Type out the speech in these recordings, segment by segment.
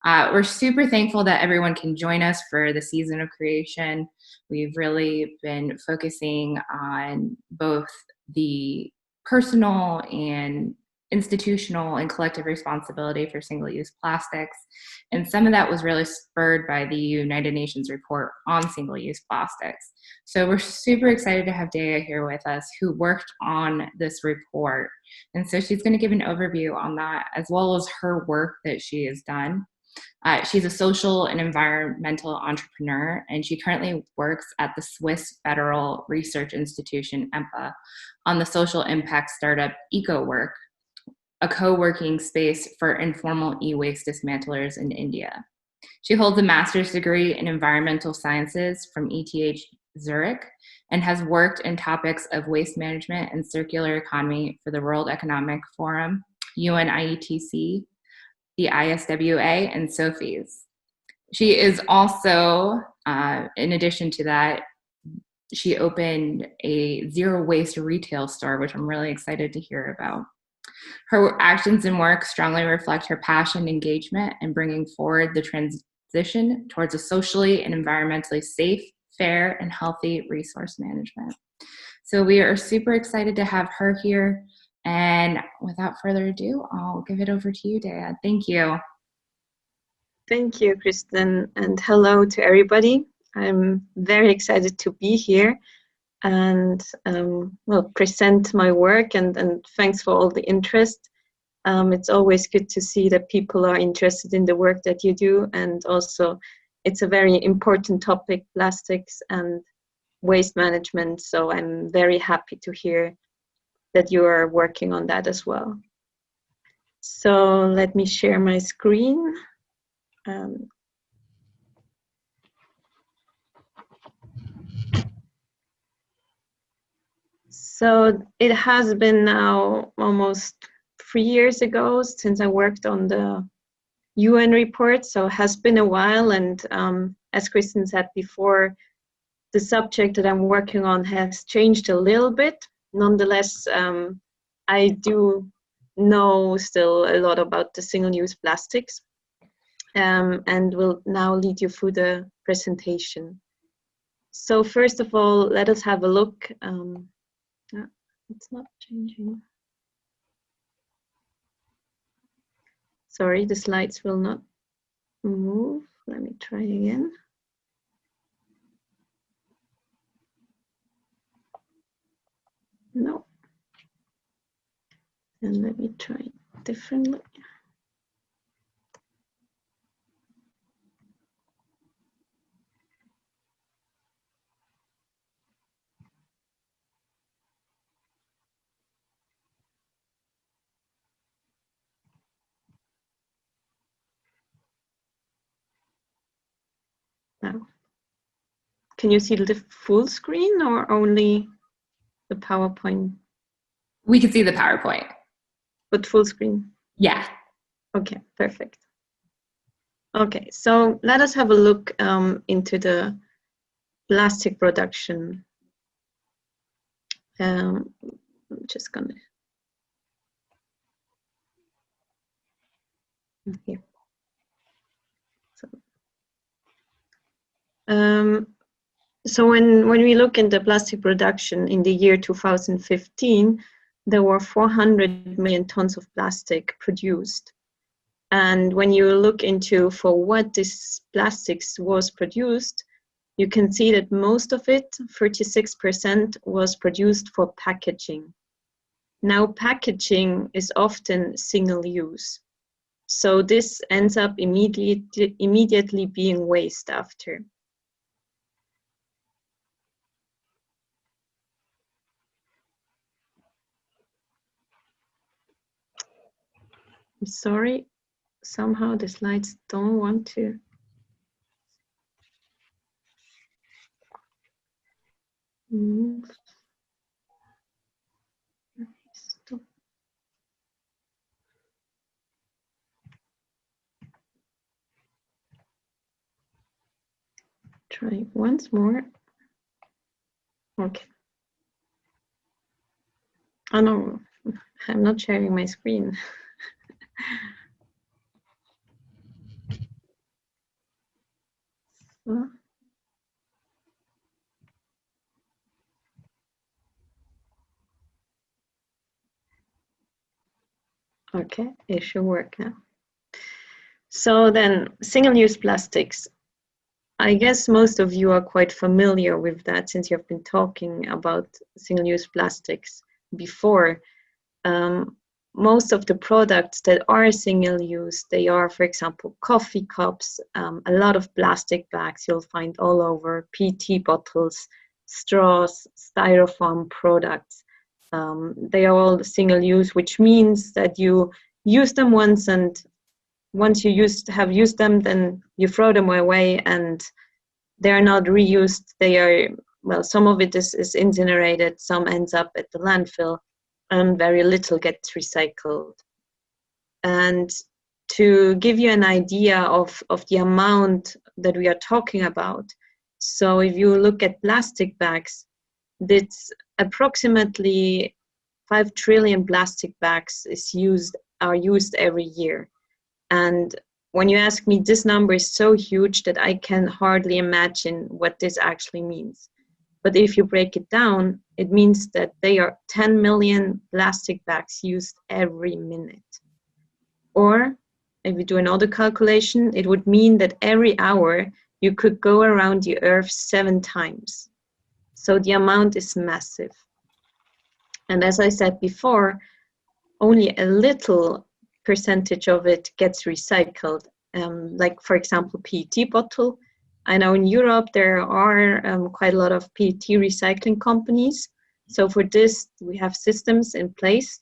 We're super thankful that everyone can join us for the season of creation. We've really been focusing on both the personal and institutional and collective responsibility for single-use plastics. And some of that was really spurred by the United Nations report on single-use plastics. So we're super excited to have Dea here with us, who worked on this report. And so she's going to give an overview on that, as well as her work that she has done. She's a social and environmental entrepreneur, and she currently works at the Swiss Federal Research Institution, Empa, on the social impact startup EcoWork, a co-working space for informal e-waste dismantlers in India. She holds a master's degree in environmental sciences from ETH Zurich and has worked in topics of waste management and circular economy for the World Economic Forum, UN-IETC, the ISWA, and Sofies. She is also, in addition to that, she opened a zero waste retail store, which I'm really excited to hear about. Her actions and work strongly reflect her passion and engagement in bringing forward the transition towards a socially and environmentally safe, fair, and healthy resource management. So we are super excited to have her here. And without further ado, I'll give it over to you, Dea. Thank you. Thank you, Kristen, and hello to everybody. I'm very excited to be here and well, present my work, and thanks for all the interest. It's always good to see that people are interested in the work that you do, and also it's a very important topic, plastics and waste management, so I'm very happy to hear that you are working on that as well. So let me share my screen. So it has been now almost 3 years ago since I worked on the UN report, so it has been a while, and as Kristen said before, the subject that I'm working on has changed a little bit. Nonetheless, I do know still a lot about the single-use plastics, and will now lead you through the presentation. So first of all, let us have a look. It's not changing. Sorry, the slides will not move. Let me try again. No. And let me try differently. Now, can you see the full screen or only the PowerPoint? We can see the PowerPoint. But full screen? Yeah. Okay, perfect. Okay, so let us have a look into the plastic production. I'm just gonna. Okay. So when we look into plastic production in the year 2015, there were 400 million tons of plastic produced. And when you look into for what this plastics was produced, you can see that most of it, 36%, was produced for packaging. Now, packaging is often single use. So this ends up immediately being waste after. I'm sorry, somehow the slides don't want to. Move. Stop. Try once more. Okay. Oh no, I'm not sharing my screen. Okay, it should work now. So then, single-use plastics. I guess most of you are quite familiar with that since you've been talking about single-use plastics before. Most of the products that are single-use, they are, for example, coffee cups, a lot of plastic bags you'll find all over, PET bottles, straws, styrofoam products. They are all single-use, which means that you use them once, and once you have used them, then you throw them away, and they are not reused. They are, well, some of it is incinerated, some ends up at the landfill, and very little gets recycled. And to give you an idea of the amount that we are talking about, so if you look at plastic bags, that's approximately 5 trillion plastic bags are used every year. And when you ask me, this number is so huge that I can hardly imagine what this actually means. But if you break it down, it means that there are 10 million plastic bags used every minute. Or if you do another calculation, it would mean that every hour you could go around the Earth 7 times. So the amount is massive. And as I said before, only a little percentage of it gets recycled. Like, for example, PET bottle. I know in Europe there are quite a lot of PET recycling companies. So for this, we have systems in place.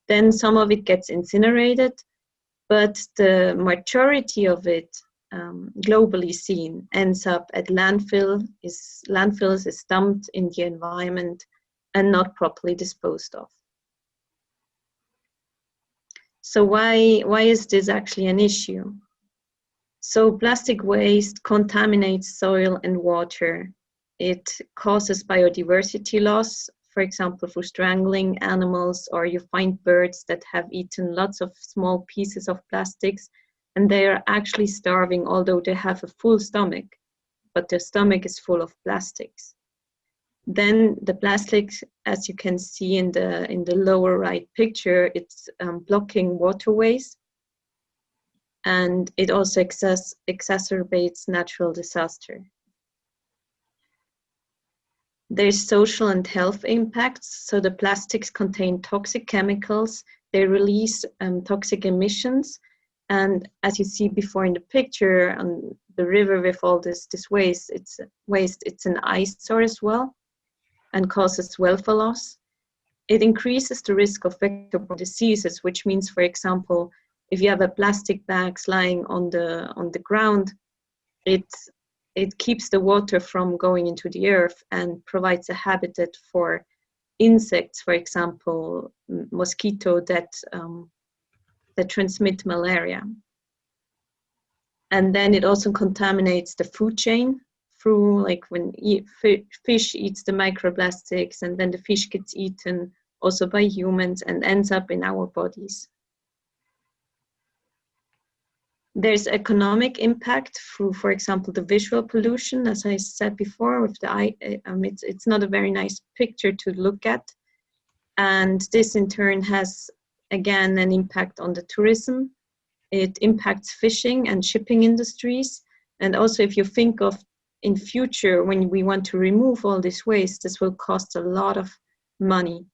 Then some of it gets incinerated, but the majority of it, globally seen, ends up at landfills, is dumped in the environment and not properly disposed of. So why is this actually an issue? So plastic waste contaminates soil and water. It causes biodiversity loss, for example, through strangling animals, or you find birds that have eaten lots of small pieces of plastics, and they are actually starving, although they have a full stomach, but their stomach is full of plastics. Then the plastics, as you can see in the lower right picture, it's blocking waterways, and it also exacerbates natural disaster. There's social and health impacts. So the plastics contain toxic chemicals, they release toxic emissions, and as you see before in the picture, on the river with all this waste, it's an eyesore as well, and causes welfare loss. It increases the risk of vector-borne diseases, which means, for example, if you have a plastic bags lying on the ground, it keeps the water from going into the earth and provides a habitat for insects, for example, mosquito that transmit malaria. And then it also contaminates the food chain through, like, when fish eats the microplastics, and then the fish gets eaten also by humans and ends up in our bodies. There's economic impact through, for example, the visual pollution, as I said before, with the eye. It's not a very nice picture to look at. And this in turn has, again, an impact on the tourism. It impacts fishing and shipping industries. And also, if you think of in future, when we want to remove all this waste, this will cost a lot of money.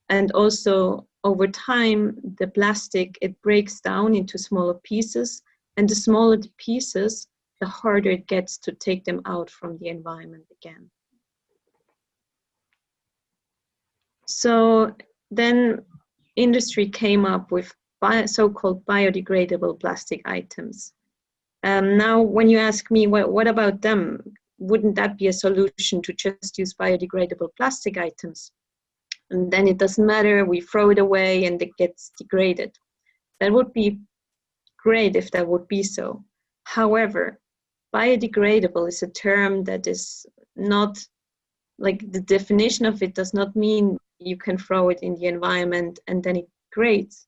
And also, over time, the plastic, it breaks down into smaller pieces. And the smaller the pieces, the harder it gets to take them out from the environment again. So then industry came up with so-called biodegradable plastic items. Now, when you ask me, what about them? Wouldn't that be a solution to just use biodegradable plastic items? And then it doesn't matter, we throw it away and it gets degraded. That would be great if that would be so. However, biodegradable is a term that is not, like, the definition of it does not mean you can throw it in the environment and then it degrades.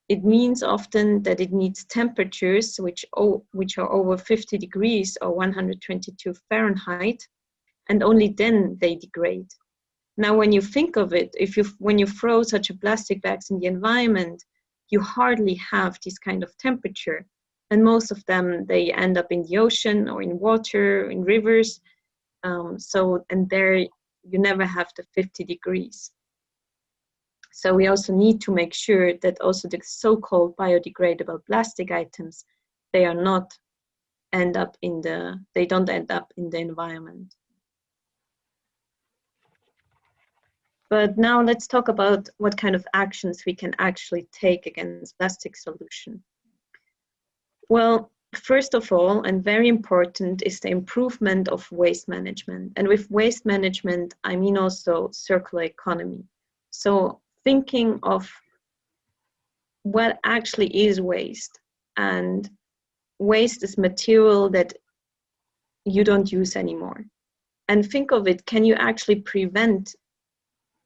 it means often that it needs temperatures which are over 50 degrees or 122 Fahrenheit, and only then they degrade. Now, when you think of it, when you throw such a plastic bags in the environment, you hardly have this kind of temperature. And most of them, they end up in the ocean or in water, in rivers. And there you never have the 50 degrees. So we also need to make sure that also the so-called biodegradable plastic items, they don't end up in the environment. But now let's talk about what kind of actions we can actually take against plastic pollution. Well, first of all, and very important, is the improvement of waste management. And with waste management, I mean also circular economy. So thinking of what actually is waste. And waste is material that you don't use anymore. And think of it, can you actually prevent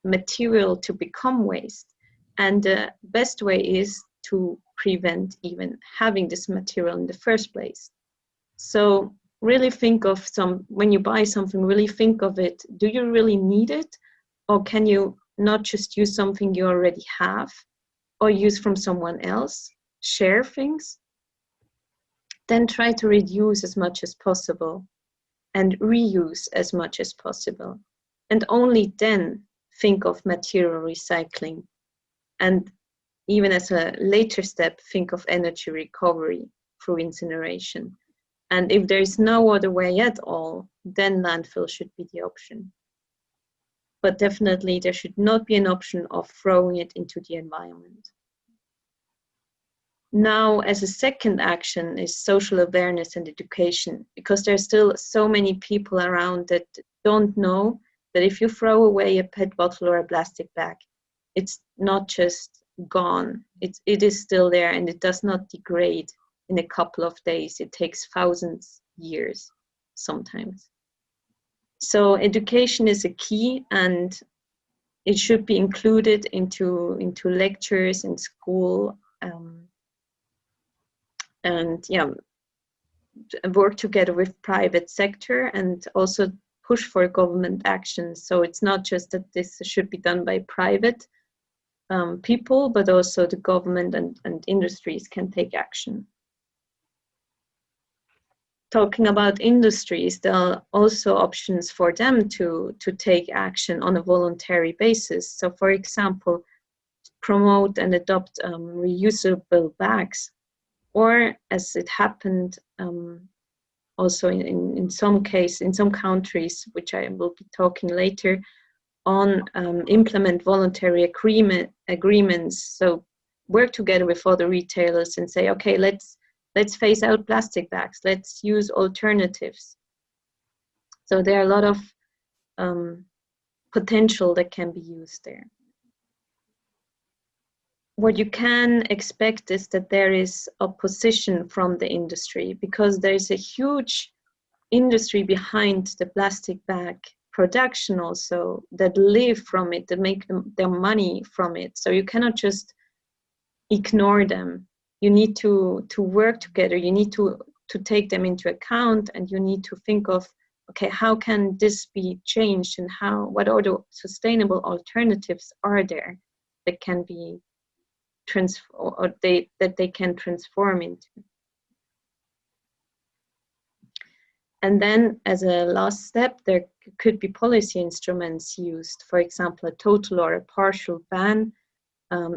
material to become waste? And the best way is to prevent even having this material in the first place. So really think of when you buy something, really think of it, do you really need it? Or can you not just use something you already have or use from someone else, share things? Then try to reduce as much as possible and reuse as much as possible. And only then think of material recycling. And even as a later step, think of energy recovery through incineration. And if there is no other way at all, then landfill should be the option. But definitely there should not be an option of throwing it into the environment. Now, as a second action is social awareness and education, because there's still so many people around that don't know that if you throw away a PET bottle or a plastic bag, it's not just gone. It is still there, and it does not degrade in a couple of days. It takes thousands of years sometimes. So education is a key, and it should be included into lectures in school, and yeah, work together with private sector and also push for government action. So it's not just that this should be done by private people, but also the government and industries can take action. Talking about industries, there are also options for them to take action on a voluntary basis. So for example, promote and adopt reusable bags, or as it happened also in some countries, which I will be talking later on, implement voluntary agreements. So work together with other retailers and say, okay, let's phase out plastic bags. Let's use alternatives. So there are a lot of potential that can be used there. What you can expect is that there is opposition from the industry, because there is a huge industry behind the plastic bag production also, that live from it, that make their money from it. So you cannot just ignore them. You need to work together. You need to take them into account, and you need to think of, okay, how can this be changed, and what other sustainable alternatives are there that can be that they can transform into. And then as a last step, there could be policy instruments used, for example, a total or a partial ban,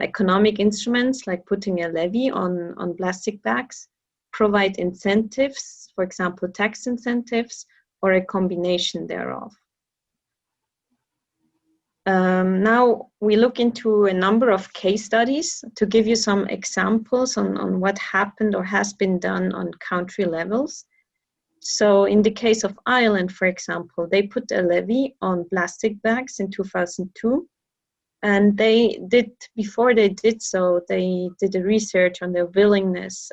economic instruments like putting a levy on plastic bags, provide incentives, for example, tax incentives, or a combination thereof. Now we look into a number of case studies to give you some examples on what happened or has been done on country levels. So in the case of Ireland, for example, they put a levy on plastic bags in 2002. And before they did so, they did a research on their willingness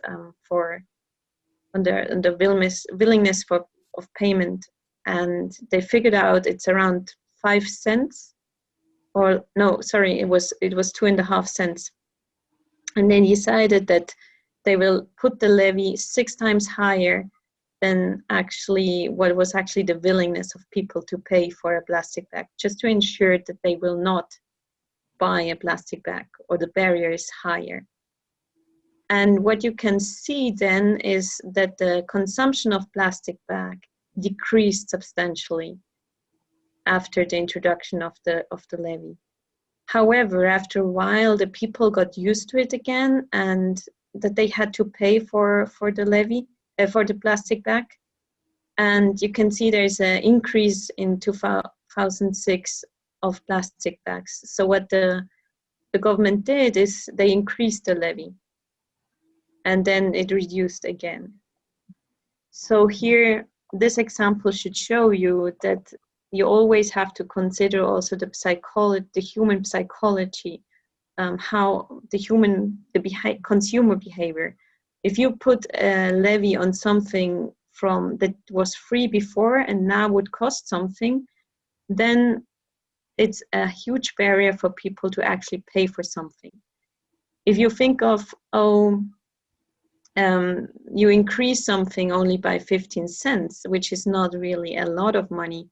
willingness of payment. And they figured out it's around 5 cents. Or no, sorry, it was 2.5 cents And they decided that they will put the levy 6 times higher than actually what was actually the willingness of people to pay for a plastic bag, just to ensure that they will not buy a plastic bag, or the barrier is higher. And what you can see then is that the consumption of plastic bag decreased substantially after the introduction of the levy. However, after a while, the people got used to it again, and that they had to pay for the levy, for the plastic bag. And you can see there's an increase in 2006 of plastic bags. So what the government did is they increased the levy, and then it reduced again. So here, this example should show you that you always have to consider also the human psychology, how the consumer behavior. If you put a levy on something that was free before and now would cost something, then it's a huge barrier for people to actually pay for something. If you think of, you increase something only by 15 cents, which is not really a lot of money,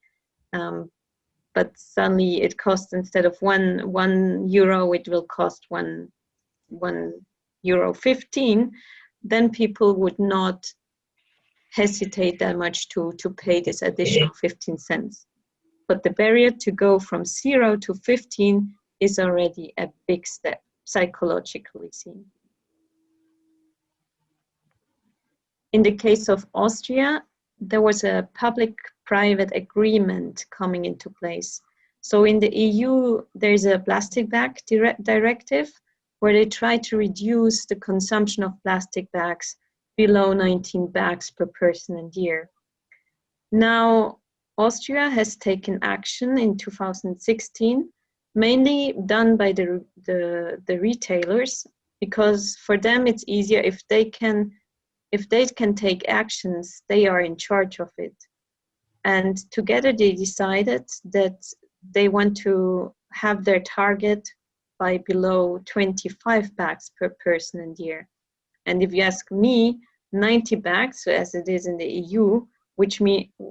but suddenly it costs, instead of one euro, it will cost €1.15, then people would not hesitate that much to pay this additional 15 cents. But the barrier to go from 0 to 15 is already a big step, psychologically seen. In the case of Austria, there was a public-private agreement coming into place. So in the EU, there's a plastic bag directive where they try to reduce the consumption of plastic bags below 19 bags per person and year. Now, Austria has taken action in 2016, mainly done by the retailers, because for them it's easier if they can take actions, they are in charge of it. And together they decided that they want to have their target by below 25 bags per person and year. And if you ask me, 90 bags, so as it is in the EU, which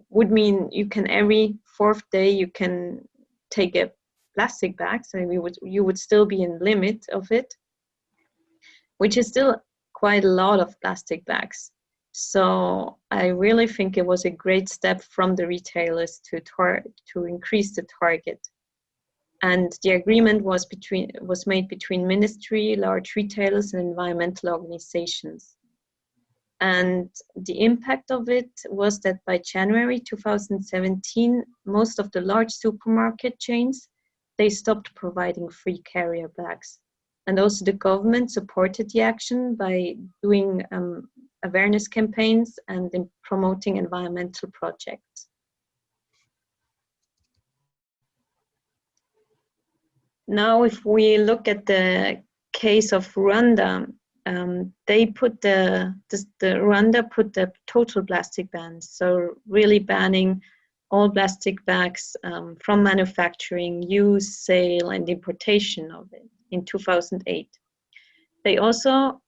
would mean you can every 4th day you can take a plastic bag, so you would still be in limit of it, which is still quite a lot of plastic bags. So I really think it was a great step from the retailers to increase the target. And the agreement was made between ministry, large retailers, and environmental organizations. And the impact of it was that by January 2017, most of the large supermarket chains, they stopped providing free carrier bags. And also the government supported the action by doing awareness campaigns and in promoting environmental projects. Now, if we look at the case of Rwanda, Rwanda put the total plastic ban, so really banning all plastic bags from manufacturing, use, sale, and importation of it in 2008. They also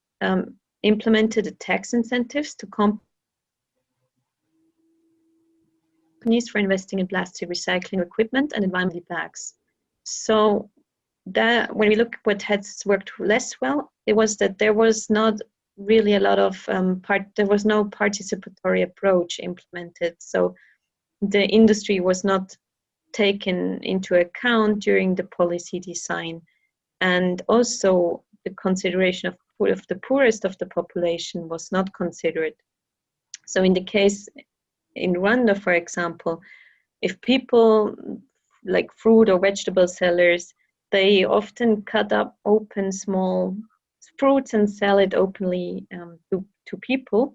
implemented the tax incentives to companies for investing in plastic recycling equipment and environmental bags. So that when we look at what has worked less well, it was that there was not really a lot of there was no participatory approach implemented. So the industry was not taken into account during the policy design, and also the consideration of the poorest of the population was not considered. So in the case in Rwanda, for example, if people like fruit or vegetable sellers, they often cut up open small fruits and sell it openly to people.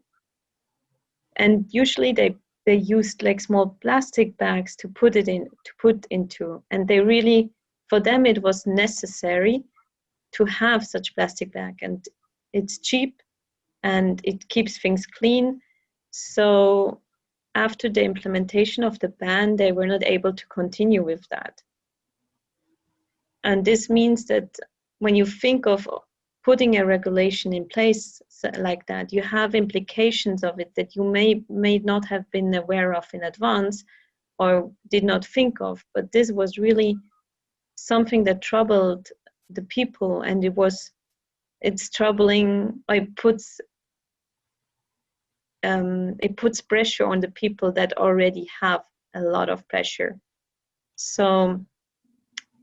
And usually they used like small plastic bags to put into, and they really, for them it was necessary to have such plastic bag, and it's cheap and it keeps things clean. So after the implementation of the ban, they were not able to continue with that. And this means that when you think of putting a regulation in place like that, you have implications of it that you may not have been aware of in advance or did not think of. But this was really something that troubled the people, and it's troubling. It puts pressure on the people that already have a lot of pressure. So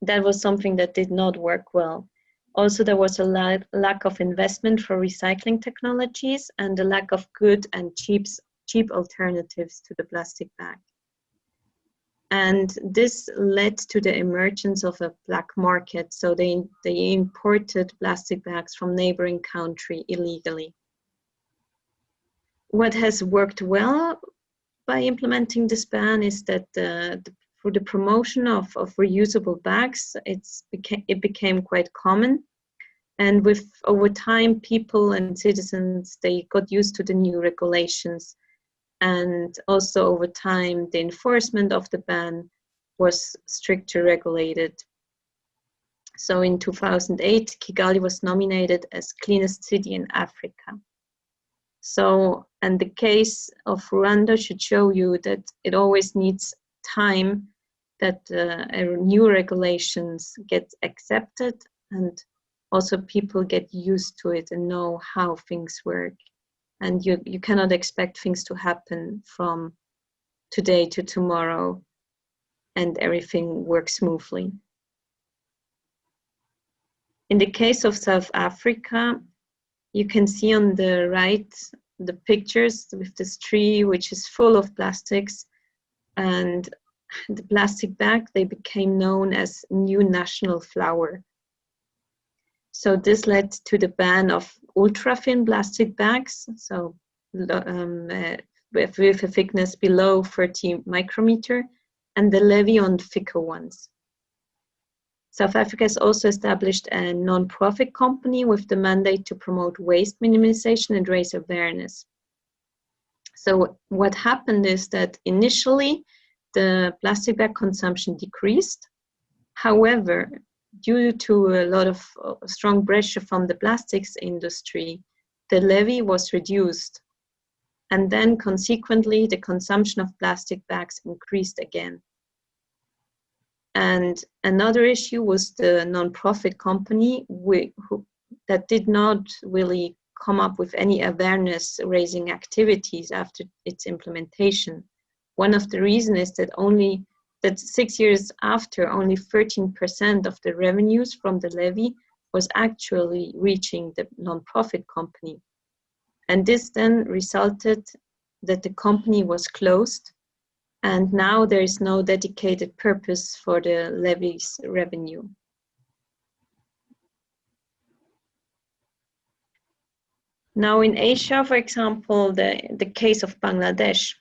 that was something that did not work well. Also, there was a lack of investment for recycling technologies and a lack of good and cheap alternatives to the plastic bag. And this led to the emergence of a black market. So they imported plastic bags from neighboring country illegally. What has worked well by implementing this ban is that for the promotion of reusable bags, it became quite common. And over time, people and citizens, they got used to the new regulations. And also over time, the enforcement of the ban was strictly regulated. So in 2008, Kigali was nominated as cleanest city in Africa. So, and the case of Rwanda should show you that it always needs time that new regulations get accepted, and also people get used to it and know how things work. And you cannot expect things to happen from today to tomorrow and everything works smoothly. In the case of South Africa, you can see on the right the pictures with this tree which is full of plastics, and the plastic bag, they became known as new national flower. So this led to the ban of ultra-thin plastic bags, so with a thickness below 30 micrometer, and the levy on thicker ones. South Africa has also established a non-profit company with the mandate to promote waste minimization and raise awareness. So what happened is that initially the plastic bag consumption decreased. However, due to a lot of strong pressure from the plastics industry, the levy was reduced. And then consequently, the consumption of plastic bags increased again. And another issue was the non-profit company that did not really come up with any awareness raising activities after its implementation. One of the reasons is that 6 years after, only 13% of the revenues from the levy was actually reaching the non-profit company. And this then resulted that the company was closed, and now there is no dedicated purpose for the levy's revenue. Now in Asia, for example, the case of Bangladesh.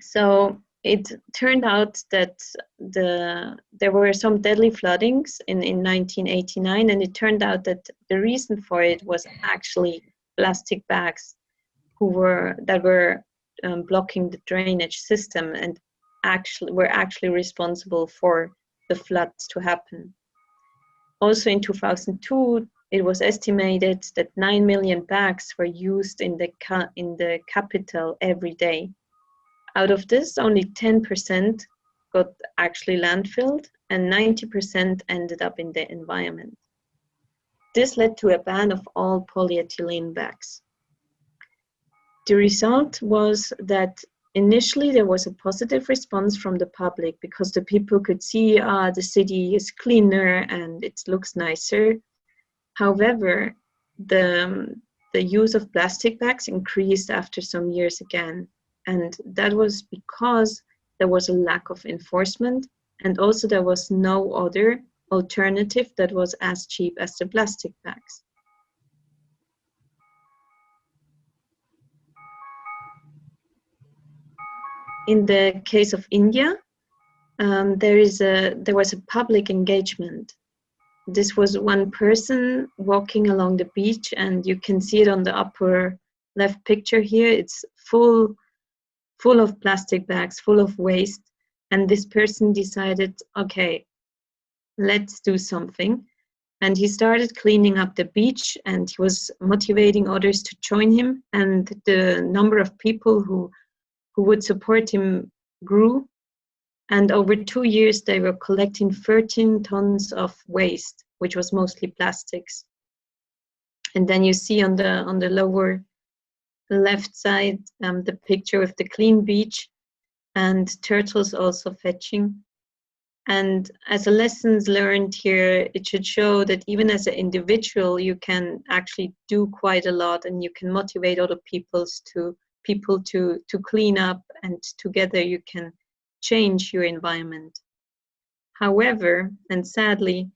So it turned out that there were some deadly floodings in 1989, and it turned out that the reason for it was actually plastic bags that were blocking the drainage system and were actually responsible for the floods to happen. Also in 2002, it was estimated that 9 million bags were used in the capital every day. Out of this, only 10% got actually landfilled and 90% ended up in the environment. This led to a ban of all polyethylene bags. The result was that initially there was a positive response from the public because the people could see the city is cleaner and it looks nicer. However, the use of plastic bags increased after some years again. And that was because there was a lack of enforcement, and also there was no other alternative that was as cheap as the plastic bags. In the case of India, there was a public engagement. This was one person walking along the beach, and you can see it on the upper left picture here. It's full of plastic bags, full of waste. And this person decided, okay, let's do something. And he started cleaning up the beach, and he was motivating others to join him. And the number of people who would support him grew. And over 2 years, they were collecting 13 tons of waste, which was mostly plastics. And then you see on the lower left side the picture of the clean beach and turtles also fetching. And as a lessons learned here, it should show that even as an individual, you can actually do quite a lot, and you can motivate other people to clean up, and together you can change your environment. However, and sadly,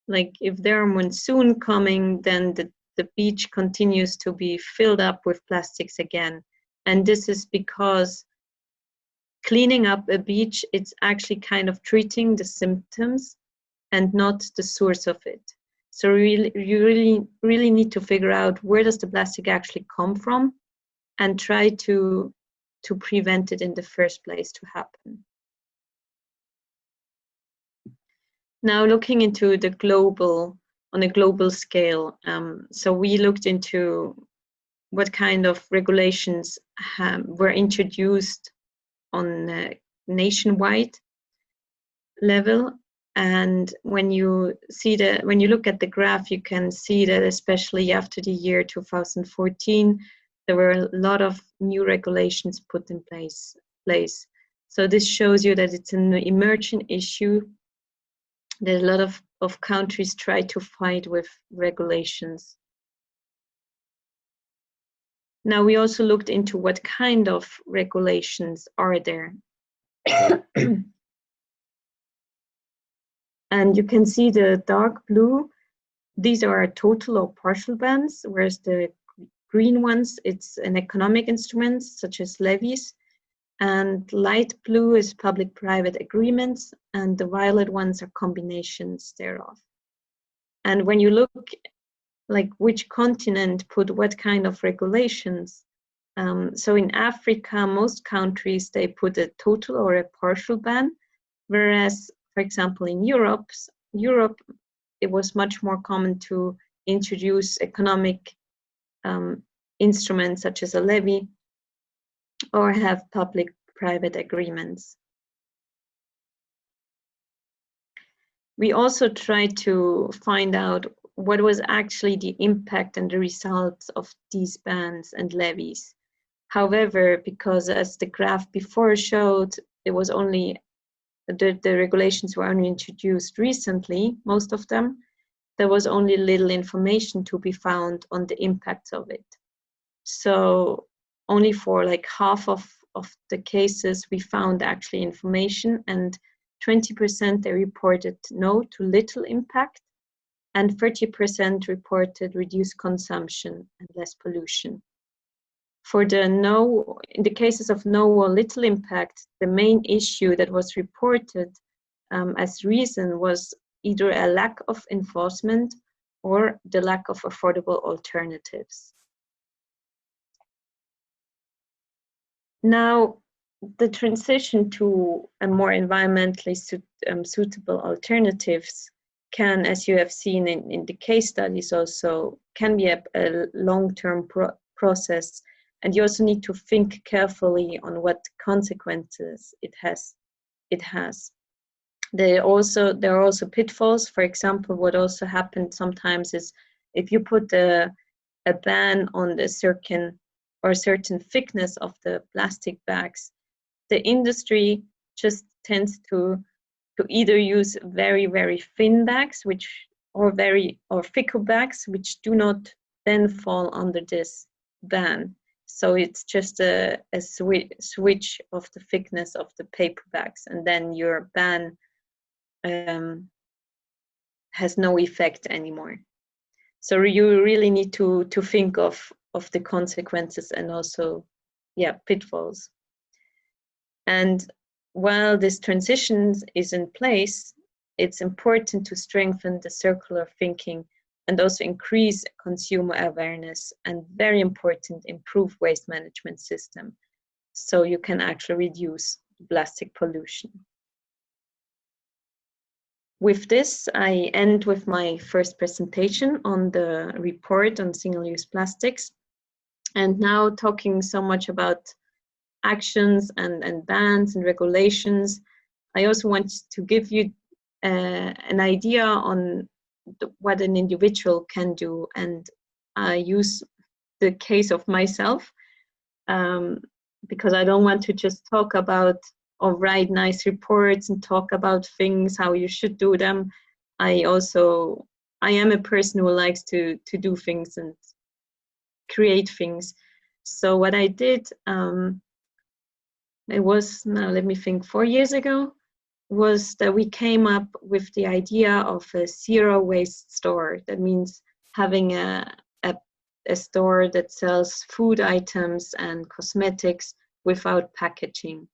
like if there are monsoon coming, then the beach continues to be filled up with plastics again. And this is because cleaning up a beach, it's actually kind of treating the symptoms and not the source of it. So you really need to figure out where does the plastic actually come from, and try to prevent it in the first place to happen. Now looking into on a global scale, so we looked into what kind of regulations were introduced on a nationwide level. And when you look at the graph, you can see that especially after the year 2014, there were a lot of new regulations put in place. So this shows you that it's an emerging issue that a lot of countries try to fight with regulations. Now we also looked into what kind of regulations are there. And you can see the dark blue, these are total or partial bans, whereas the green ones, it's an economic instrument such as levies, and light blue is public-private agreements, and the violet ones are combinations thereof. And when you look like which continent put what kind of regulations, so in Africa, most countries, they put a total or a partial ban, whereas, for example, in Europe, it was much more common to introduce economic instruments such as a levy or have public-private agreements. We also tried to find out what was actually the impact and the results of these bans and levies. However, because as the graph before showed, it was only the regulations were only introduced recently, most of them, there was only little information to be found on the impacts of it. So only for like half of the cases we found actually information, and 20% they reported no to little impact, and 30% reported reduced consumption and less pollution. For the no, in the cases of no or little impact, the main issue that was reported as reason was either a lack of enforcement or the lack of affordable alternatives. Now, the transition to a more environmentally suitable alternatives can, as you have seen in the case studies also, can be a long-term process. And you also need to think carefully on what consequences it has. There are also pitfalls. For example, what also happens sometimes is if you put a ban on the certain thickness of the plastic bags, the industry just tends to either use very, very thin bags, or thicker bags, which do not then fall under this ban. So it's just a switch of the thickness of the paper bags, and then your ban has no effect anymore. So you really need to think of the consequences and also, pitfalls. And while this transition is in place, it's important to strengthen the circular thinking and also increase consumer awareness, and very important, improve waste management system so you can actually reduce plastic pollution. with this, I end with my first presentation on the report on single-use plastics. And now talking so much about actions and bans and regulations, I also want to give you an idea on what an individual can do. And I use the case of myself because I don't want to just talk about or write nice reports and talk about things, how you should do them. I am a person who likes to do things and create things. So what I did, it was, now let me think, 4 years ago, was that we came up with the idea of a zero waste store. That means having a store that sells food items and cosmetics without packaging.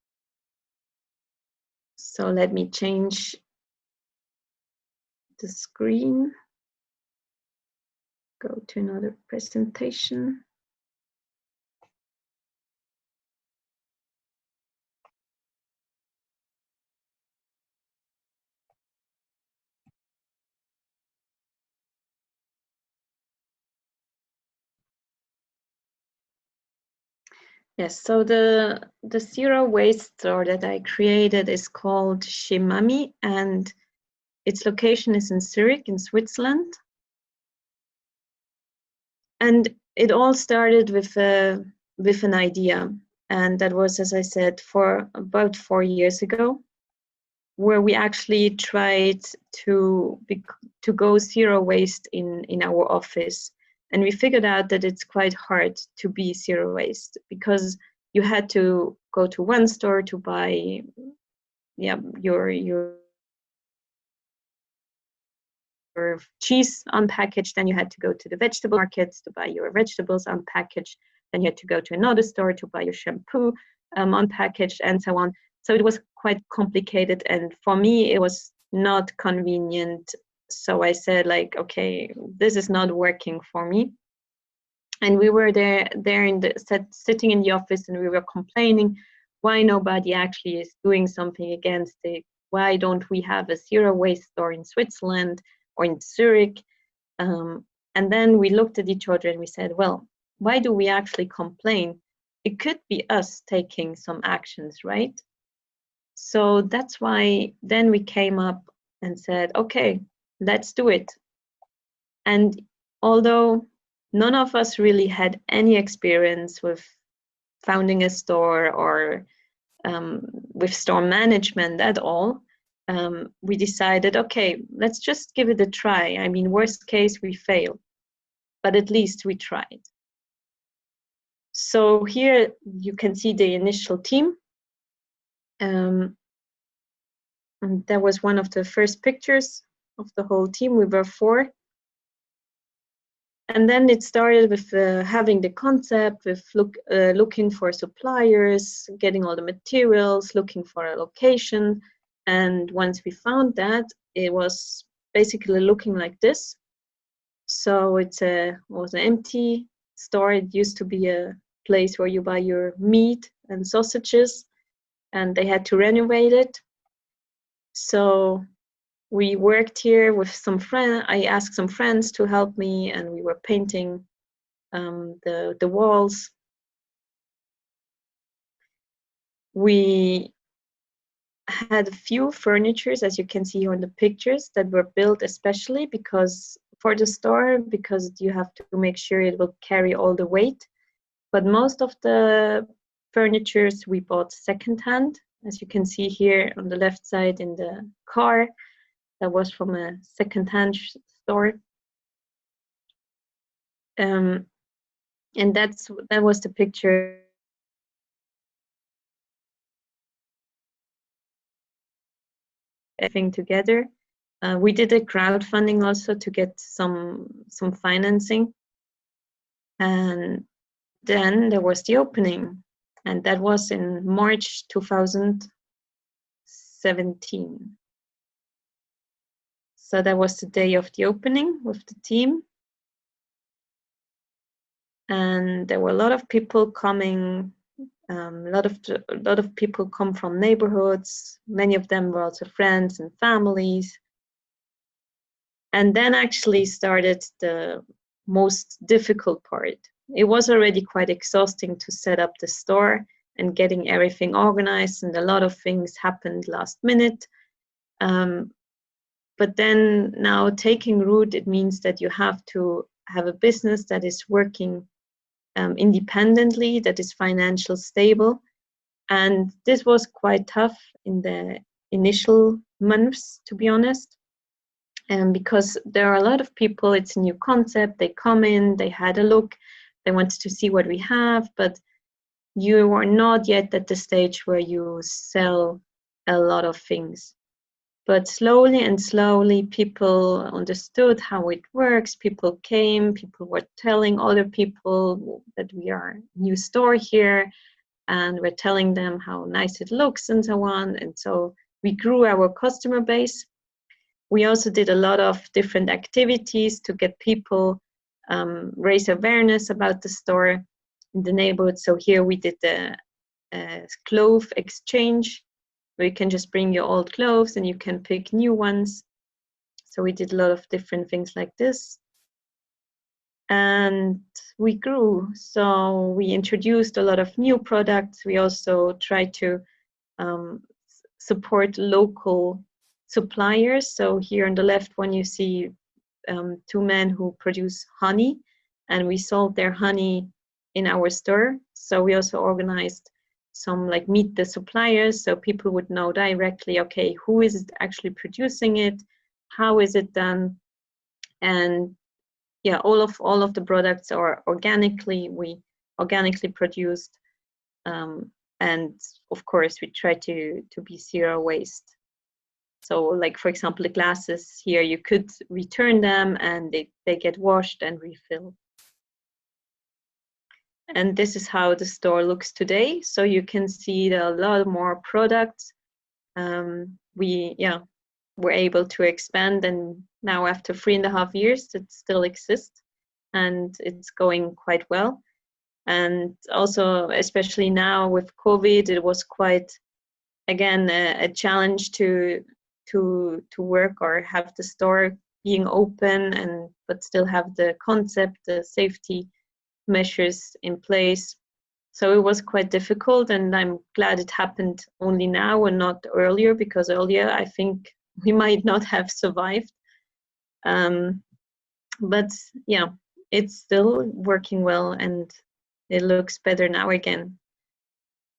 So let me change the screen, go to another presentation. Yes, so the zero waste store that I created is called Chez Mamie, and its location is in Zurich, in Switzerland. And it all started with an idea, and that was, as I said, for about 4 years ago, where we actually tried to go zero waste in our office. And we figured out that it's quite hard to be zero waste because you had to go to one store to buy your cheese unpackaged, then you had to go to the vegetable markets to buy your vegetables unpackaged, then you had to go to another store to buy your shampoo unpackaged, and so on. So it was quite complicated, and for me it was not convenient. So I said, like, okay, this is not working for me. And we were there sitting in the office, and we were complaining why nobody actually is doing something against it. Why don't we have a zero waste store in Switzerland or in Zurich? And then we looked at each other and we said, well, why do we actually complain? It could be us taking some actions, right? So that's why then we came up and said, okay, let's do it. And although none of us really had any experience with founding a store or with store management at all, we decided, okay, let's just give it a try. I mean, worst case, we fail, but at least we tried. So here you can see the initial team. And that was one of the first pictures of the whole team. We were 4. And then it started with having the concept, with looking for suppliers, getting all the materials, looking for a location. And once we found that, it was basically looking like this. So it was an empty store. It used to be a place where you buy your meat and sausages, and they had to renovate it. So we worked here with some friends. I asked some friends to help me, and we were painting the walls. We had a few furnitures, as you can see here in the pictures, that were built especially for the store, because you have to make sure it will carry all the weight. But most of the furnitures we bought secondhand, as you can see here on the left side in the car. That was from a secondhand store. And that was the picture. Everything together. We did a crowdfunding also to get some financing. And then there was the opening, and that was in March 2017. So that was the day of the opening with the team. And there were a lot of people coming. A lot of people come from neighborhoods. Many of them were also friends and families. And then actually started the most difficult part. It was already quite exhausting to set up the store and getting everything organized, and a lot of things happened last minute. But then now taking root, it means that you have to have a business that is working independently, that is financially stable. And this was quite tough in the initial months, to be honest. Because there are a lot of people, it's a new concept, they come in, they had a look, they wanted to see what we have, but you are not yet at the stage where you sell a lot of things. But slowly and slowly, people understood how it works. People came, people were telling other people that we are a new store here, and we're telling them how nice it looks and so on. And so we grew our customer base. We also did a lot of different activities to get people raise awareness about the store in the neighborhood. So here we did the clothes exchange, where you can just bring your old clothes and you can pick new ones. So we did a lot of different things like this. And we grew. So we introduced a lot of new products. We also tried to support local suppliers. So here on the left one, you see two men who produce honey, and we sold their honey in our store. So we also organized some like meet the suppliers, so people would know directly, okay, who is actually producing it, how is it done, and yeah, all of the products are organically produced, and of course we try to be zero waste. So like for example, the glasses here, you could return them and they get washed and refilled. And this is how the store looks today. So you can see a lot more products. We were able to expand, and now after 3.5 years, it still exists, and it's going quite well. And also, especially now with COVID, it was quite, again, a challenge to work or have the store being open and but still have the concept, the safety measures in place. So it was quite difficult, and I'm glad it happened only now and not earlier, because earlier I think we might not have survived. But yeah, it's still working well, and it looks better now again.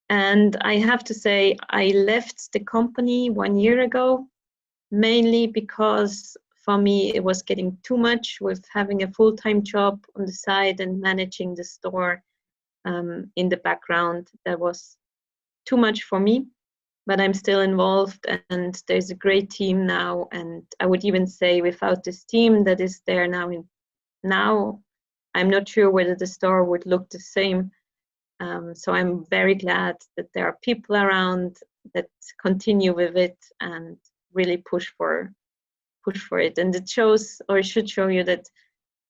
And I have to say, I left the company 1 year ago, mainly because for me it was getting too much with having a full-time job on the side and managing the store in the background. That was too much for me, but I'm still involved, and there's a great team now. And I would even say without this team that is there now, I'm not sure whether the store would look the same. So I'm very glad that there are people around that continue with it and really push for it. And it shows, or it should show you, that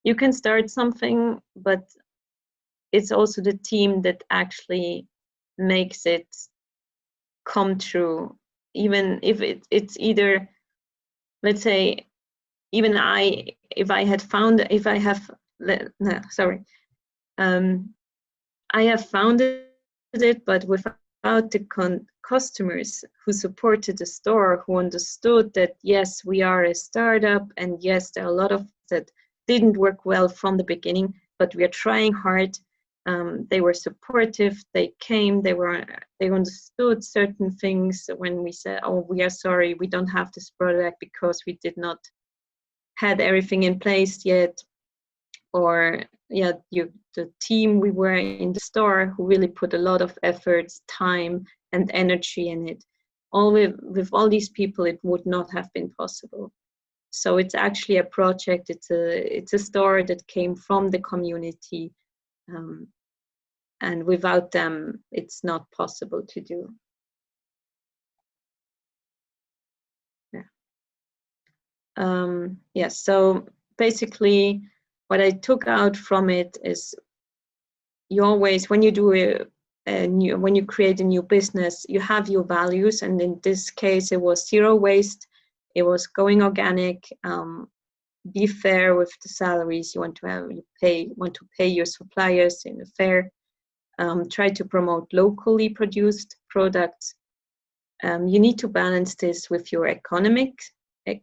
you can start something, but it's also the team that actually makes it come true. Even if it's either, let's say, even I have founded it, but without the customers who supported the store, who understood that yes, we are a startup, and yes, there are a lot of that didn't work well from the beginning, but we are trying hard. They were supportive. They came. They understood certain things when we said, "Oh, we are sorry, we don't have this product because we did not had everything in place yet." Or the team we were in the store who really put a lot of efforts, time, and energy in it. With all these people, it would not have been possible. So it's actually a project. It's a store that came from the community, and without them, it's not possible to do. So basically, what I took out from it is, you always, when you do when you create a new business, you have your values, and in this case, it was zero waste. It was going organic. be fair with the salaries. You want to pay your suppliers in a fair. Try to promote locally produced products. You need to balance this with your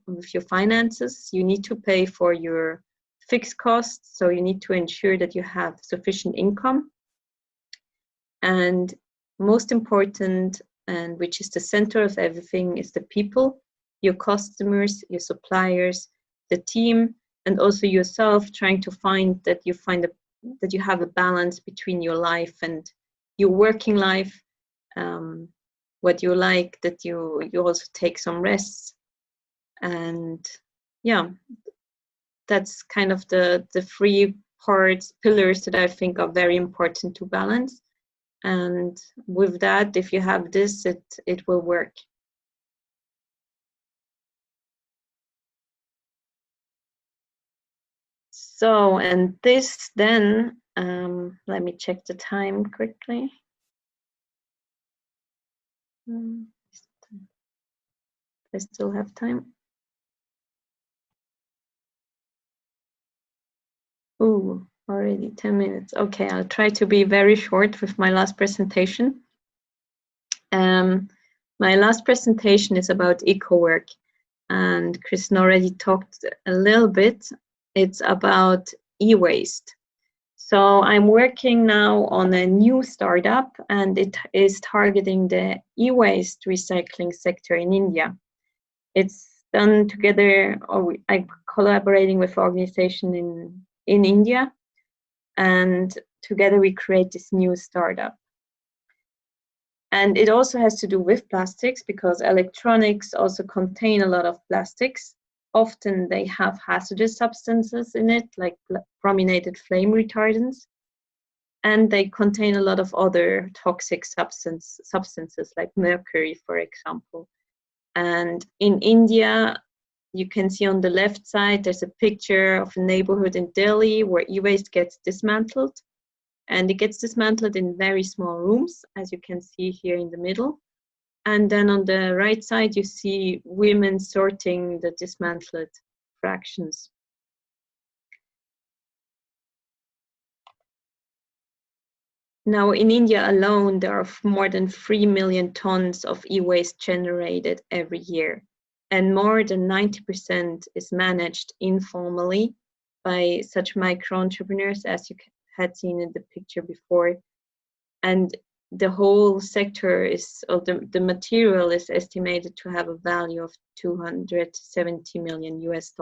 with your finances. You need to pay for your fixed costs, so you need to ensure that you have sufficient income. And most important, and which is the center of everything, is the people, your customers, your suppliers, the team, and also yourself, trying to find that you have a balance between your life and your working life, what you like, that you also take some rests. And yeah, that's kind of the 3 pillars that I think are very important to balance. And with that, if you have this, it will work. So, and this then, let me check the time quickly. I still have time. Ooh, already 10 minutes. Okay, I'll try to be very short with my last presentation. My last presentation is about eco-work, and Kristen already talked a little bit. It's about e-waste. So I'm working now on a new startup, and it is targeting the e-waste recycling sector in India. It's done together, or I'm collaborating with an organization in India, and together we create this new startup. And it also has to do with plastics, because electronics also contain a lot of plastics. Often they have hazardous substances in it, like brominated flame retardants, and they contain a lot of other toxic substances like mercury, for example. And in India, you can see on the left side, there's a picture of a neighborhood in Delhi where e-waste gets dismantled. And it gets dismantled in very small rooms, as you can see here in the middle. And then on the right side, you see women sorting the dismantled fractions. Now, in India alone, there are more than 3 million tons of e-waste generated every year. And more than 90% is managed informally by such micro-entrepreneurs, as you had seen in the picture before. And the whole sector the material is estimated to have a value of $270 million US.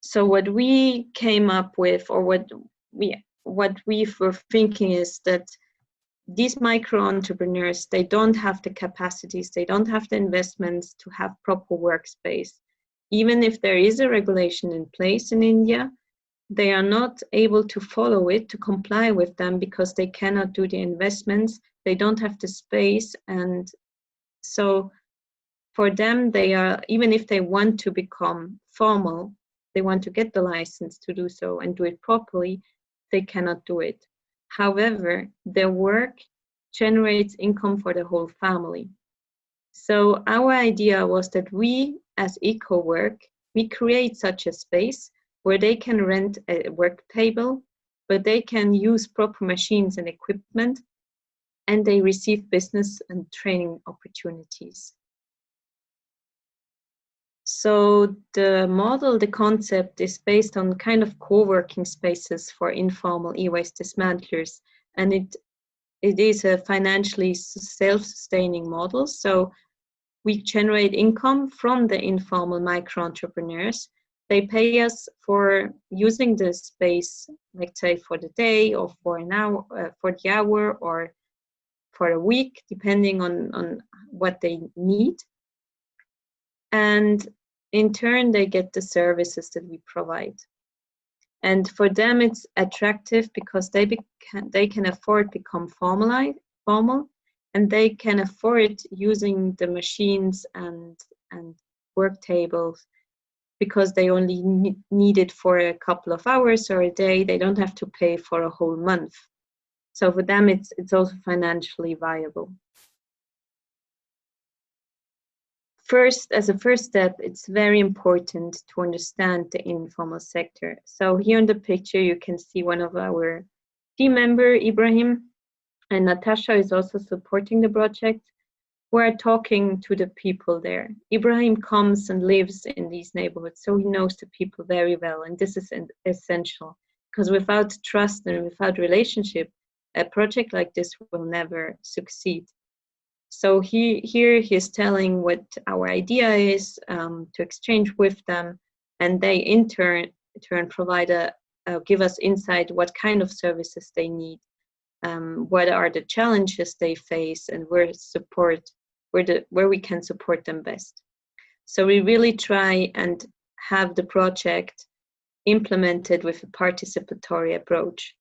So what we came up with, or what we were thinking, is that these micro-entrepreneurs, they don't have the capacities, they don't have the investments to have proper workspace. Even if there is a regulation in place in India, they are not able to follow it, to comply with them, because they cannot do the investments, they don't have the space. And so for them, even if they want to become formal, they want to get the license to do so and do it properly, they cannot do it. However, their work generates income for the whole family. So our idea was that we, as EcoWork, we create such a space where they can rent a work table, but they can use proper machines and equipment, and they receive business and training opportunities. So the concept is based on kind of co-working spaces for informal e-waste dismantlers, and it is a financially self-sustaining model. So we generate income from the informal micro-entrepreneurs. They pay us for using the space, let's say for the day, or for an hour, for the hour, or for a week, depending on what they need. And in turn, they get the services that we provide. And for them, it's attractive because they can afford to become formal, and they can afford using the machines and work tables, because they only need it for a couple of hours or a day. They don't have to pay for a whole month. So for them, it's also financially viable. first, as a first step, it's very important to understand the informal sector. So here in the picture, you can see one of our team member, Ibrahim, and Natasha is also supporting the project. We're talking to the people there. Ibrahim comes and lives in these neighborhoods, so he knows the people very well, and this is essential, because without trust and without relationship, a project like this will never succeed. So here he's telling what our idea is, to exchange with them, and they in turn provide give us insight what kind of services they need, what are the challenges they face, and where we can support them best. So we really try and have the project implemented with a participatory approach,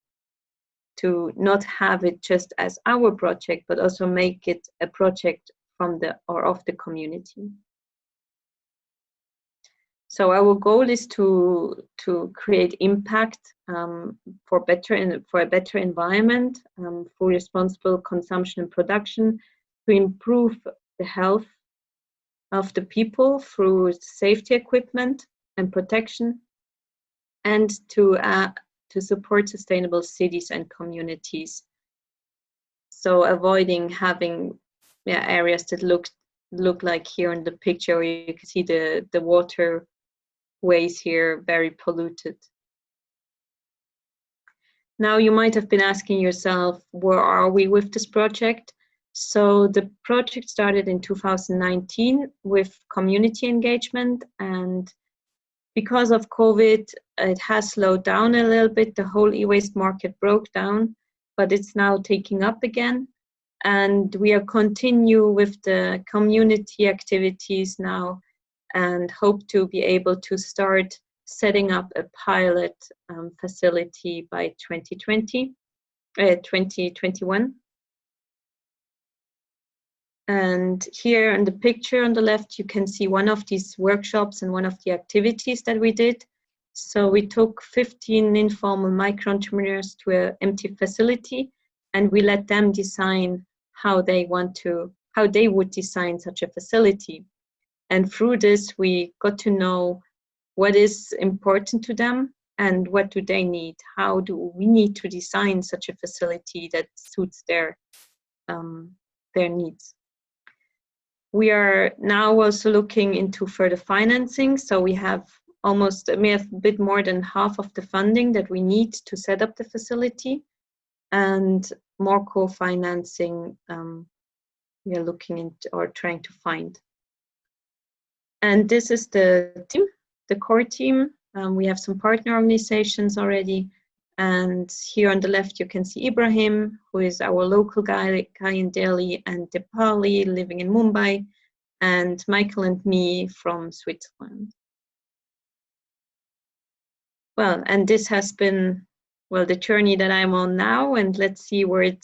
to not have it just as our project, but also make it a project from of the community. So our goal is to create impact for a better environment, for responsible consumption and production, to improve the health of the people through safety equipment and protection, and to support sustainable cities and communities. So avoiding having areas that look like here in the picture, where you can see the waterways here very polluted. Now you might have been asking yourself, where are we with this project? So the project started in 2019 with community engagement, and because of COVID, it has slowed down a little bit. The whole e-waste market broke down, but it's now taking up again. And we are continue with the community activities now, and hope to be able to start setting up a pilot facility by 2021. And here in the picture on the left, you can see one of these workshops and one of the activities that we did. So we took 15 informal micro-entrepreneurs to an empty facility, and we let them design how they would design such a facility. And through this, we got to know what is important to them and what do they need. How do we need to design such a facility that suits their needs? We are now also looking into further financing. So we have a bit more than half of the funding that we need to set up the facility, and more co-financing we are looking into or trying to find. And this is the team, the core team. We have some partner organizations already. And here on the left, you can see Ibrahim, who is our local guy in Delhi, and Dipali living in Mumbai, and Michael and me from Switzerland. Well, and this has been, the journey that I'm on now, and let's see where it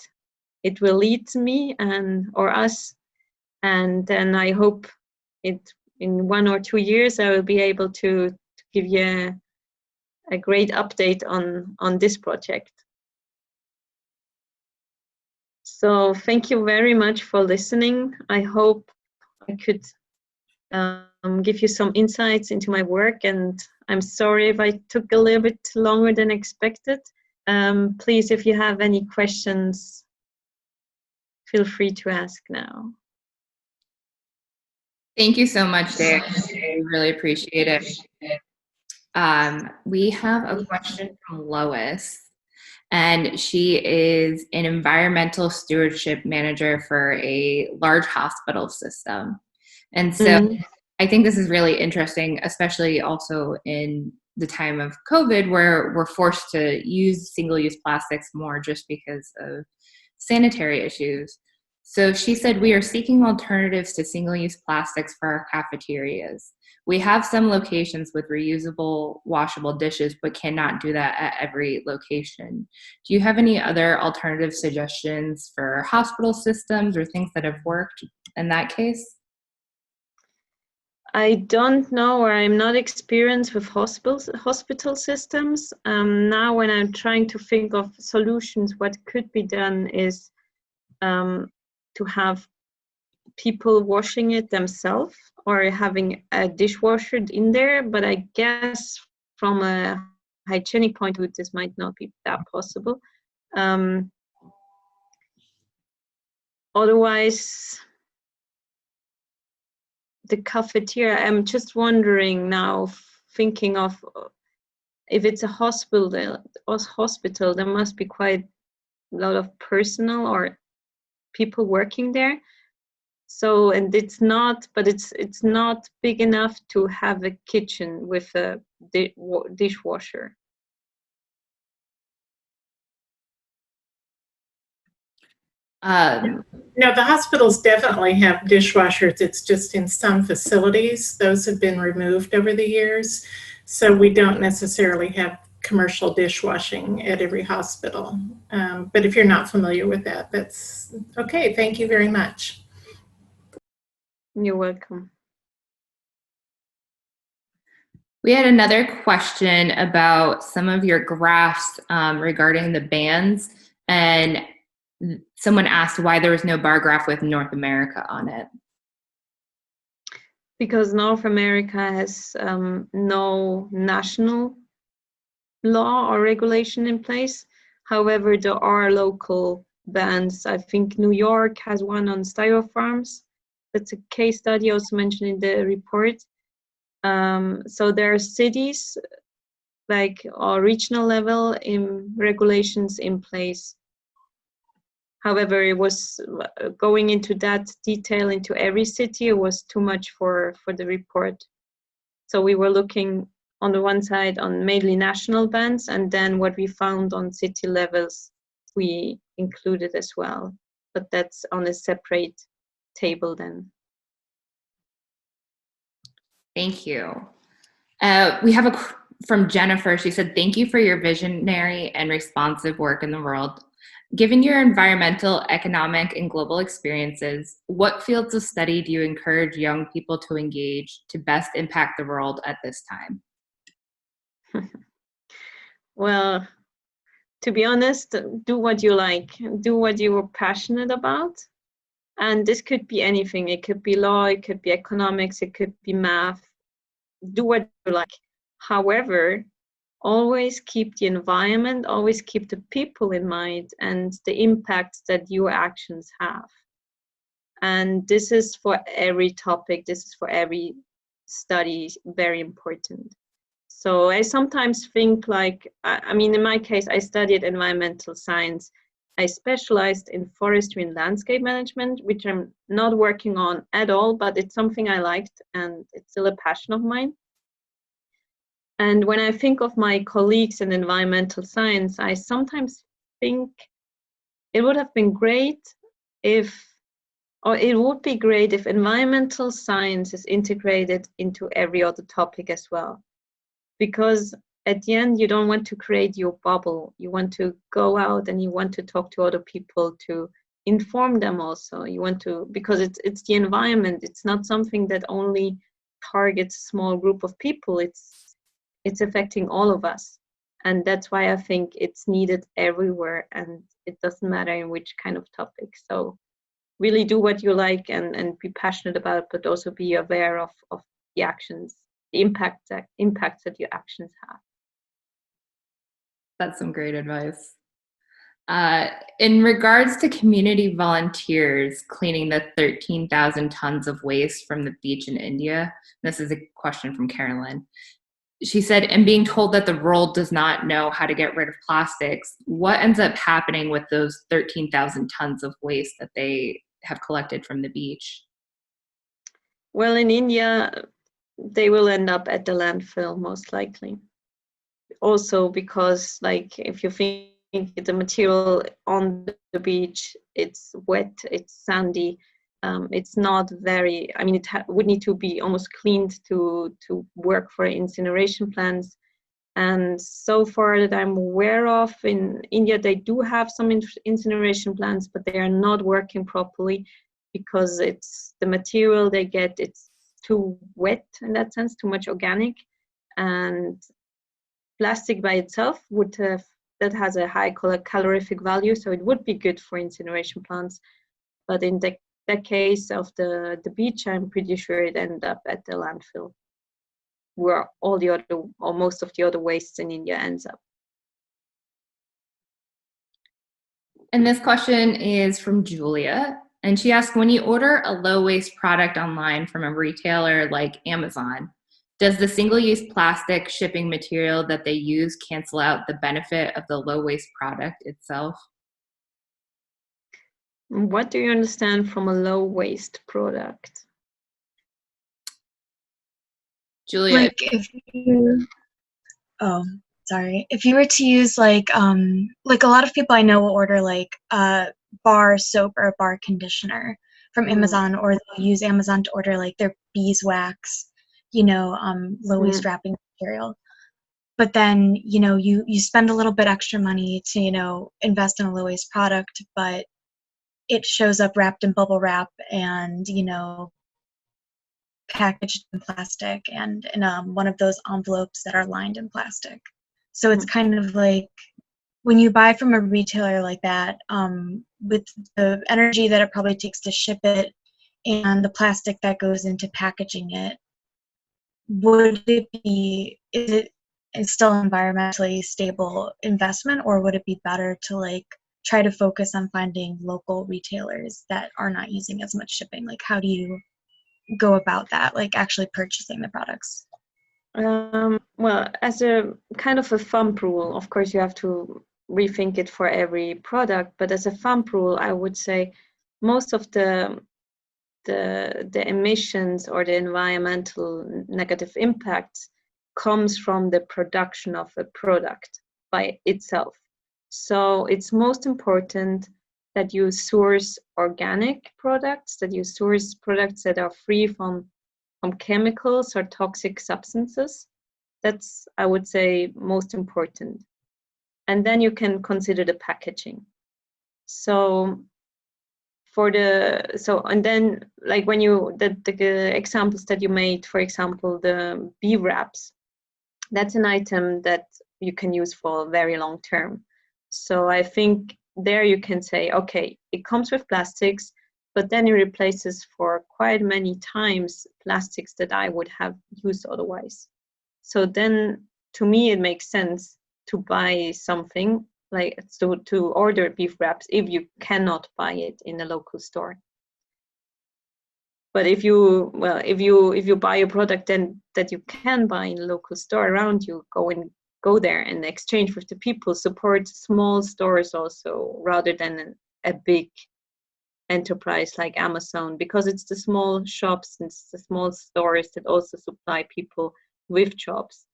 will lead me or us. And then I hope in 1 or 2 years, I will be able to give you a great update on this project. So thank you very much for listening. I hope I could give you some insights into my work, and I'm sorry if I took a little bit longer than expected. Please, if you have any questions, feel free to ask now. Thank you so much, Dea. I really appreciate it. We have a question from Lois, and she is an environmental stewardship manager for a large hospital system. And so I think this is really interesting, especially also in the time of COVID, where we're forced to use single-use plastics more just because of sanitary issues. So she said, we are seeking alternatives to single-use plastics for our cafeterias. We have some locations with reusable, washable dishes, but cannot do that at every location. Do you have any other alternative suggestions for hospital systems or things that have worked in that case? I don't know, or I'm not experienced with hospital systems. Now when I'm trying to think of solutions, what could be done is to have people washing it themselves or having a dishwasher in there, but I guess from a hygienic point of view, this might not be that possible. Otherwise, the cafeteria, I'm just wondering now, thinking of if it's a hospital, there must be quite a lot of personnel or people working there. So, and it's not, but it's not big enough to have a kitchen with a dishwasher. No, the hospitals definitely have dishwashers. It's just in some facilities, those have been removed over the years. So we don't necessarily have commercial dishwashing at every hospital. But if you're not familiar with that, that's okay. Thank you very much. You're welcome. We had another question about some of your graphs regarding the bans, and someone asked why there was no bar graph with North America on it. Because North America has no national law or regulation in place. However, there are local bans. I think New York has one on styrofoams. That's a case study also mentioned in the report. So there are cities like or regional level in regulations in place. However, it was going into that detail into every city, it was too much for the report. So we were looking on the one side on mainly national bans, and then what we found on city levels, we included as well. But that's on a separate table then. Thank you. We have from Jennifer. She said, thank you for your visionary and responsive work in the world. Given your environmental, economic, and global experiences, what fields of study do you encourage young people to engage to best impact the world at this time? Well, to be honest, do what you like, do what you are passionate about. And this could be anything. It could be law, it could be economics, it could be math. Do what you like. However, always keep the environment, always keep the people in mind and the impacts that your actions have. And this is for every topic, this is for every study, very important. So I sometimes think like, I mean, in my case, I studied environmental science. I specialized in forestry and landscape management, which I'm not working on at all, but it's something I liked and it's still a passion of mine. And when I think of my colleagues in environmental science, I sometimes think it would have been great if, or it would be great if environmental science is integrated into every other topic as well. Because at the end, you don't want to create your bubble. You want to go out and you want to talk to other people to inform them also. You want to, because it's the environment. It's not something that only targets a small group of people. It's affecting all of us. And that's why I think it's needed everywhere and it doesn't matter in which kind of topic. So really do what you like and be passionate about it, but also be aware of the actions, the impacts that your actions have. That's some great advice. In regards to community volunteers cleaning the 13,000 tons of waste from the beach in India, this is a question from Carolyn. She said, and being told that the world does not know how to get rid of plastics, what ends up happening with those 13,000 tons of waste that they have collected from the beach? Well, in India, they will end up at the landfill, most likely. Also because, like, if you think the material on the beach, it's wet, it's sandy, it's not very, I mean, it would need to be almost cleaned to work for incineration plants. And so far that I'm aware of, in India, they do have some incineration plants, but they are not working properly because it's the material they get, it's too wet in that sense, too much organic. And plastic by itself would have, that has a high calorific value, so it would be good for incineration plants. But in the the case of the beach, I'm pretty sure it ended up at the landfill, where all the other, or most of the other wastes in India ends up. And this question is from Julia. And she asked, when you order a low waste product online from a retailer like Amazon, does the single-use plastic shipping material that they use cancel out the benefit of the low waste product itself? What do you understand from a low waste product? Julia. Like if you, if you were to use like a lot of people I know will order like bar soap or a bar conditioner from Amazon, or they'll use Amazon to order like their beeswax, low waste wrapping material. But then, you spend a little bit extra money to, invest in a low waste product, but it shows up wrapped in bubble wrap and, packaged in plastic and in one of those envelopes that are lined in plastic. So it's kind of like when you buy from a retailer like that, with the energy that it probably takes to ship it and the plastic that goes into packaging it, is it still environmentally stable investment, or would it be better to like try to focus on finding local retailers that are not using as much shipping? Like, how do you go about that, like actually purchasing the products? Well, as a kind of a thumb rule, of course you have to rethink it for every product, but as a thumb rule, I would say most of the emissions or the environmental negative impacts comes from the production of a product by itself. So it's most important that you source organic products, that you source products that are free from chemicals or toxic substances. That's, I would say, most important. And then you can consider the packaging. And then like when you, the examples that you made, for example, the bee wraps, that's an item that you can use for very long term. So I think there you can say, okay, it comes with plastics, but then it replaces for quite many times plastics that I would have used otherwise. So then to me, it makes sense to buy something like to order beef wraps if you cannot buy it in a local store. But if you buy a product then that you can buy in a local store around you, go there and exchange with the people, support small stores also rather than a big enterprise like Amazon, because it's the small shops and it's the small stores that also supply people with jobs.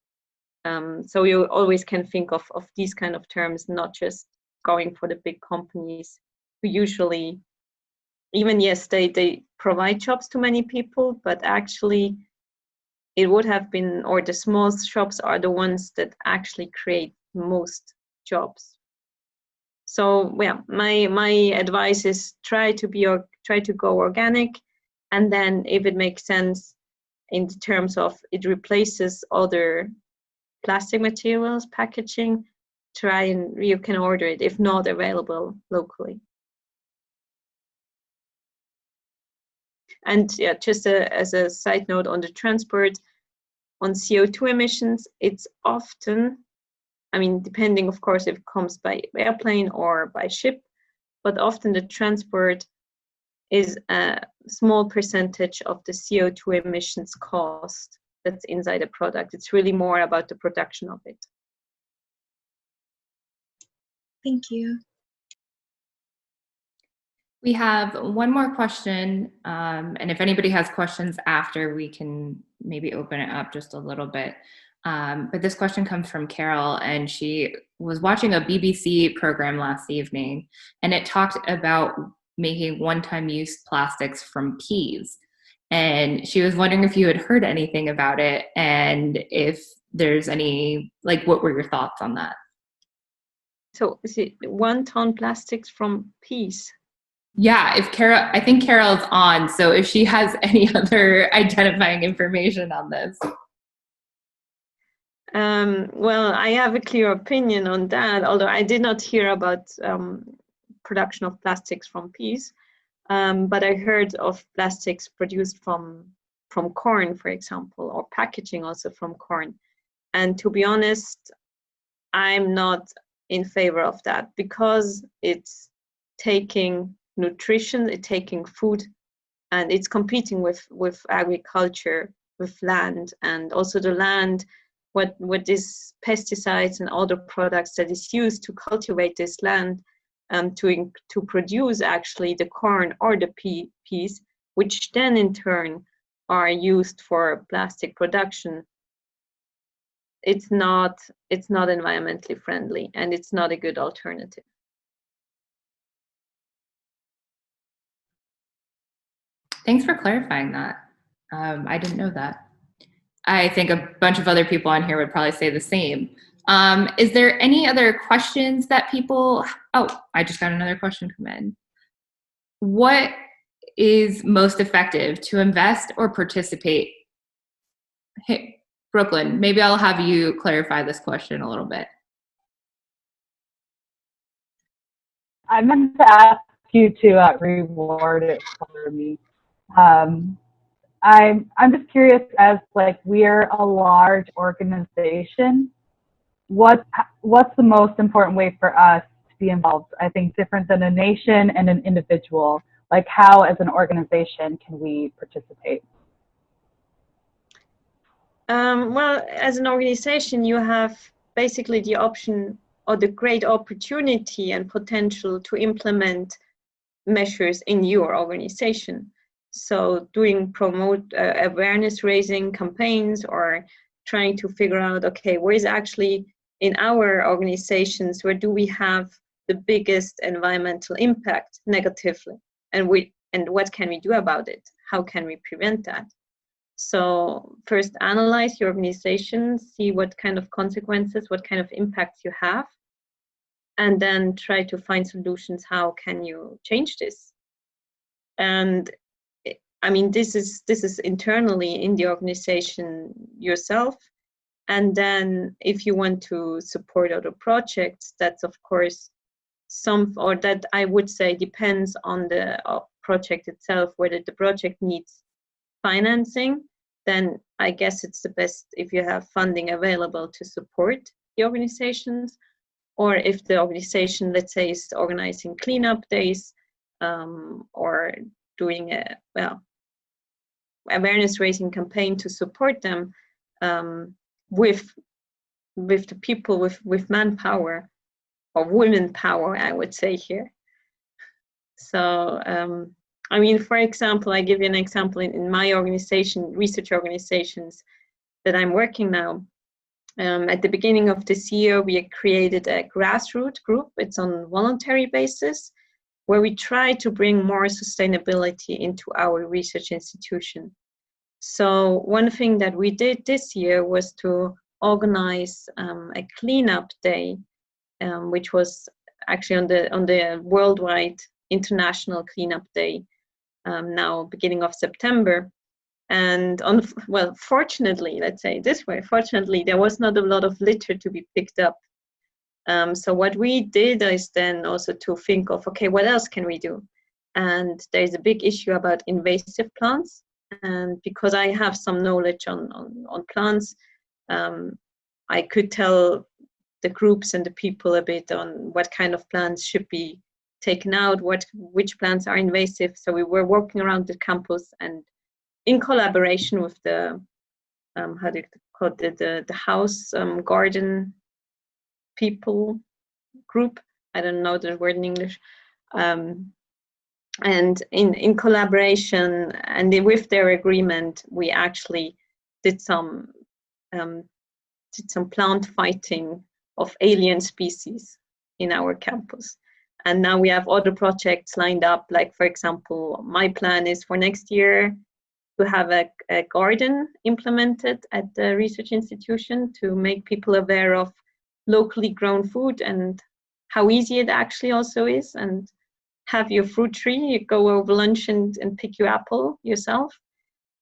So you always can think of these kind of terms, not just going for the big companies who usually, even yes, they provide jobs to many people, but actually it would have been, or the small shops are the ones that actually create most jobs. So yeah, my advice is try to go organic, and then if it makes sense in terms of it replaces other plastic materials, packaging, you can order it if not available locally. And yeah, just as a side note on the transport, on CO2 emissions, it's often, I mean, depending of course if it comes by airplane or by ship, but often the transport is a small percentage of the CO2 emissions cost that's inside a product. It's really more about the production of it. Thank you. We have one more question, and if anybody has questions after, we can maybe open it up just a little bit. But this question comes from Carol, and she was watching a BBC program last evening, and it talked about making one-time use plastics from peas. And she was wondering if you had heard anything about it, and if there's any, like, what were your thoughts on that? So is it 1 ton plastics from peas? Yeah, I think Carol's on, so if she has any other identifying information on this. Well, I have a clear opinion on that, although I did not hear about production of plastics from peas. But I heard of plastics produced from corn, for example, or packaging also from corn. And to be honest, I'm not in favor of that, because it's taking nutrition, it's taking food, and it's competing with agriculture, with land, and also the land, what is pesticides and other products that is used to cultivate this land, to produce actually the corn or the peas, which then in turn are used for plastic production. It's not environmentally friendly, and it's not a good alternative. Thanks for clarifying that. I didn't know that. I think a bunch of other people on here would probably say the same. Is there any other questions that people, oh, I just got another question come in. What is most effective, to invest or participate? Hey, Brooklyn, maybe I'll have you clarify this question a little bit. I meant to ask you to reword it for me. I'm just curious, as like we're a large organization, what's the most important way for us to be involved? I think different than a nation and an individual. Like, how as an organization can we participate? Well, as an organization, you have basically the option or the great opportunity and potential to implement measures in your organization. So doing awareness raising campaigns, or trying to figure out, okay, where is actually in our organizations, where do we have the biggest environmental impact negatively, and what can we do about it? How can we prevent that? So first analyze your organization, see what kind of consequences, what kind of impacts you have, and then try to find solutions. How can you change this? And I mean, this is internally in the organization yourself. And then if you want to support other projects, that's of course that I would say depends on the project itself, whether the project needs financing, then I guess it's the best if you have funding available to support the organizations. Or if the organization, let's say, is organizing cleanup days, or doing a awareness raising campaign to support them, with the people with manpower or women power, I would say here. So I mean, for example, I give you an example in my organization, research organizations that I'm working now. At the beginning of this year, we created a grassroots group. It's on voluntary basis, where we try to bring more sustainability into our research institution. So one thing that we did this year was to organize a cleanup day, which was actually on the worldwide International Cleanup Day, now beginning of September. And fortunately, let's say it this way, fortunately, there was not a lot of litter to be picked up. So what we did is then also to think of, okay, what else can we do? And there's a big issue about invasive plants. And because I have some knowledge on plants, I could tell the groups and the people a bit on what kind of plants should be taken out, which plants are invasive. So we were walking around the campus, and in collaboration with the how do you call it, the house garden people group, I don't know the word in English, and in collaboration and with their agreement, we actually did some plant fighting of alien species in our campus. And now we have other projects lined up, like, for example, my plan is for next year to have a garden implemented at the research institution to make people aware of locally grown food and how easy it actually also is, and have your fruit tree, you go over lunch and pick your apple yourself.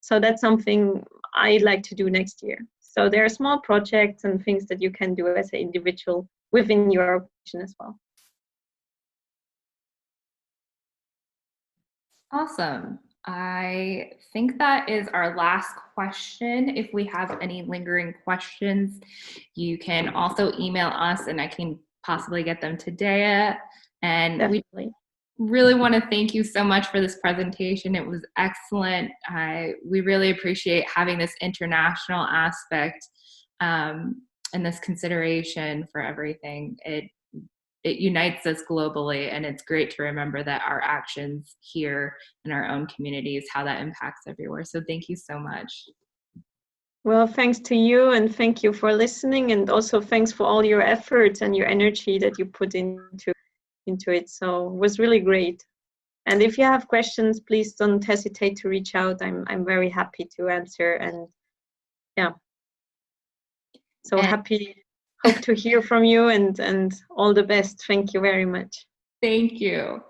So that's something I'd like to do next year. So there are small projects and things that you can do as an individual within your organization as well. Awesome. I think that is our last question. If we have any lingering questions, you can also email us and I can possibly get them to Dea. And Definitely. we really want to thank you so much for this presentation. It was excellent. We really appreciate having this international aspect and this consideration for everything. It unites us globally, and it's great to remember that our actions here in our own communities, how that impacts everywhere. So thank you so much. Well, thanks to you, and thank you for listening, and also thanks for all your efforts and your energy that you put into it. So it was really great. And if you have questions, please don't hesitate to reach out. I'm very happy to answer. And yeah, so hope to hear from you, and all the best. Thank you very much. Thank you.